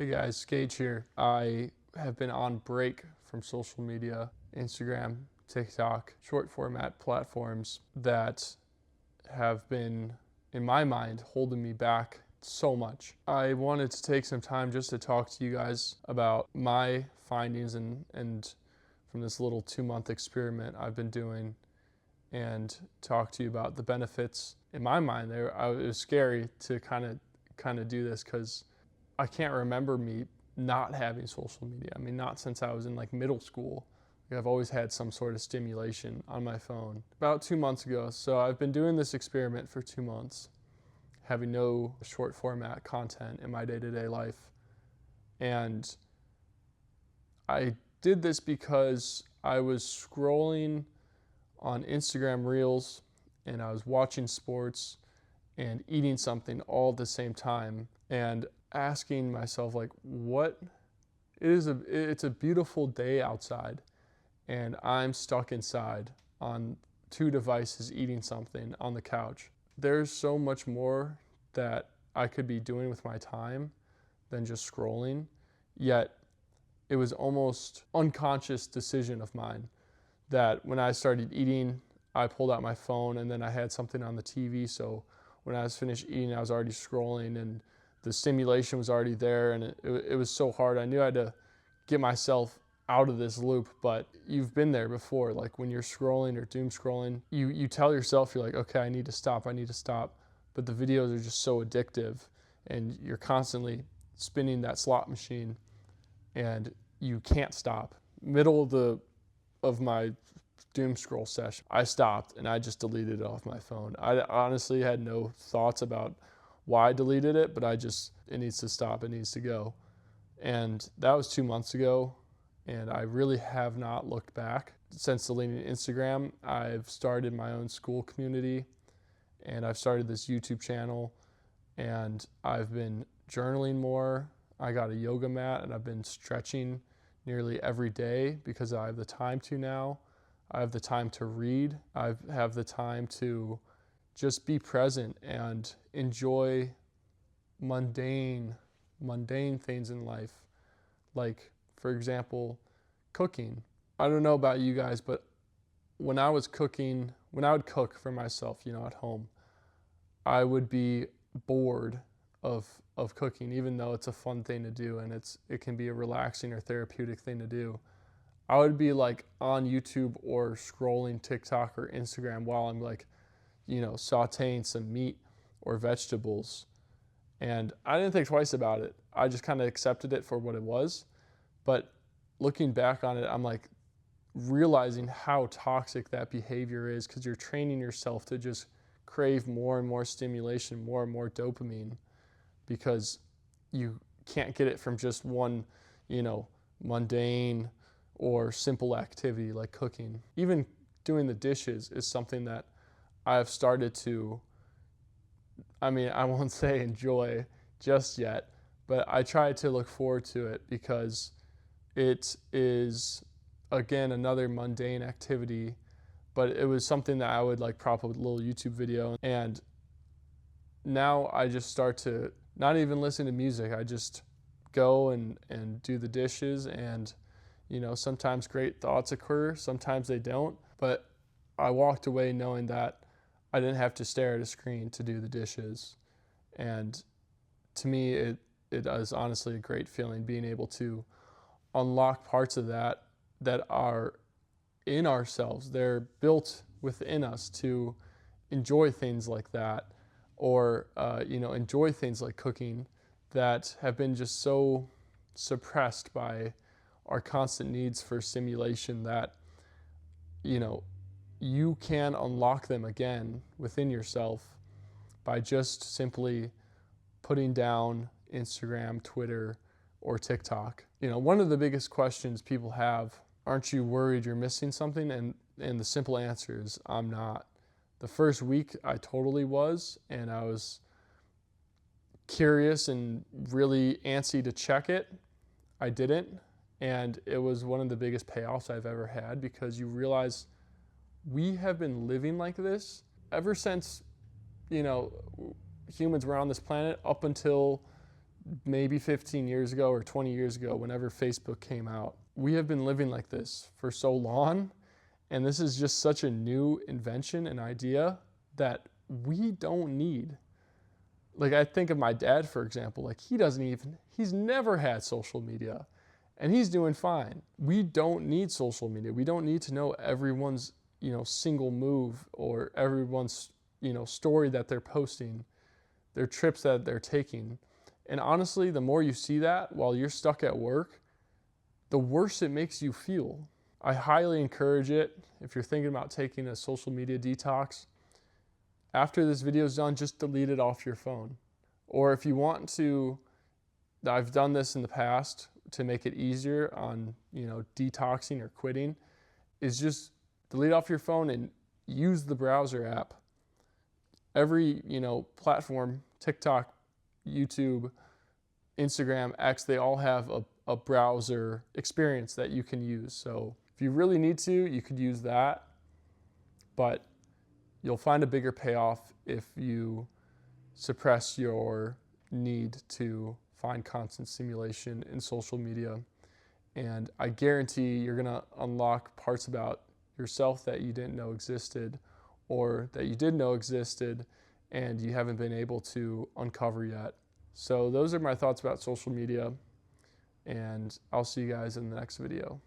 Hey guys, Gage here. I have been on break from social media, Instagram, TikTok, short format platforms that have been, in my mind, holding me back so much. I wanted to take some time just to talk to you guys about my findings and from this little 2-month experiment I've been doing, and talk to you about the benefits. In my mind, it was scary to kind of do this because I can't remember me not having social media. I mean, not since I was in like middle school. I've always had some sort of stimulation on my phone. About 2 months ago, so I've been doing this experiment for 2 months, having no short format content in my day-to-day life. And I did this because I was scrolling on Instagram Reels and I was watching sports and eating something all at the same time and asking myself, like, it's a beautiful day outside and I'm stuck inside on 2 devices eating something on the couch. There's so much more that I could be doing with my time than just scrolling, yet it was almost unconscious decision of mine that when I started eating, I pulled out my phone and then I had something on the TV. So when I was finished eating, I was already scrolling and the stimulation was already there, and it was so hard. I knew I had to get myself out of this loop, but you've been there before. Like when you're scrolling or doom scrolling, you tell yourself, you're like, okay, I need to stop. But the videos are just so addictive and you're constantly spinning that slot machine and you can't stop. Middle of my doom scroll session, I stopped and I just deleted it off my phone. I honestly had no thoughts about why I deleted it, but it needs to stop, it needs to go. And that was 2 months ago, and I really have not looked back. Since deleting Instagram, I've started my own Skool community, and I've started this YouTube channel, and I've been journaling more. I got a yoga mat, and I've been stretching nearly every day because I have the time to now. I have the time to read. I have the time to just be present and enjoy mundane things in life. Like, for example, cooking. I don't know about you guys, but when I would cook for myself, at home, I would be bored of cooking, even though it's a fun thing to do and it can be a relaxing or therapeutic thing to do. I would be like on YouTube or scrolling TikTok or Instagram while I'm like, sauteing some meat or vegetables. And I didn't think twice about it. I just kind of accepted it for what it was. But looking back on it, I'm like realizing how toxic that behavior is, because you're training yourself to just crave more and more stimulation, more and more dopamine, because you can't get it from just one, mundane or simple activity like cooking. Even doing the dishes is something that I've started to, I won't say enjoy just yet, but I try to look forward to it because it is, again, another mundane activity, but it was something that I would like prop up a little YouTube video. And now I just start to not even listen to music. I just go and do the dishes, and sometimes great thoughts occur, sometimes they don't, but I walked away knowing that I didn't have to stare at a screen to do the dishes. And to me, it is honestly a great feeling being able to unlock parts of that are in ourselves. They're built within us to enjoy things like that, or enjoy things like cooking that have been just so suppressed by our constant needs for stimulation that you can unlock them again within yourself by just simply putting down Instagram, Twitter, or TikTok. One of the biggest questions people have, aren't you worried you're missing something? And the simple answer is, I'm not. The first week I totally was, and I was curious and really antsy to check it. I didn't, and it was one of the biggest payoffs I've ever had, because you realize we have been living like this ever since, humans were on this planet, up until maybe 15 years ago or 20 years ago, whenever Facebook came out. We have been living like this for so long, and this is just such a new invention and idea that we don't need. Like, I think of my dad, for example, like he's never had social media and he's doing fine. We don't need social media. We don't need to know everyone's, single move or everyone's, story that they're posting, their trips that they're taking. And honestly, the more you see that while you're stuck at work, the worse it makes you feel. I highly encourage it. If you're thinking about taking a social media detox, after this video is done, just delete it off your phone. Or if you want to, I've done this in the past to make it easier on, detoxing or quitting, is just delete off your phone and use the browser app. Every, platform, TikTok, YouTube, Instagram, X, they all have a browser experience that you can use. So if you really need to, you could use that. But you'll find a bigger payoff if you suppress your need to find constant stimulation in social media. And I guarantee you're going to unlock parts about yourself that you didn't know existed, or that you did know existed and you haven't been able to uncover yet. So those are my thoughts about social media, and I'll see you guys in the next video.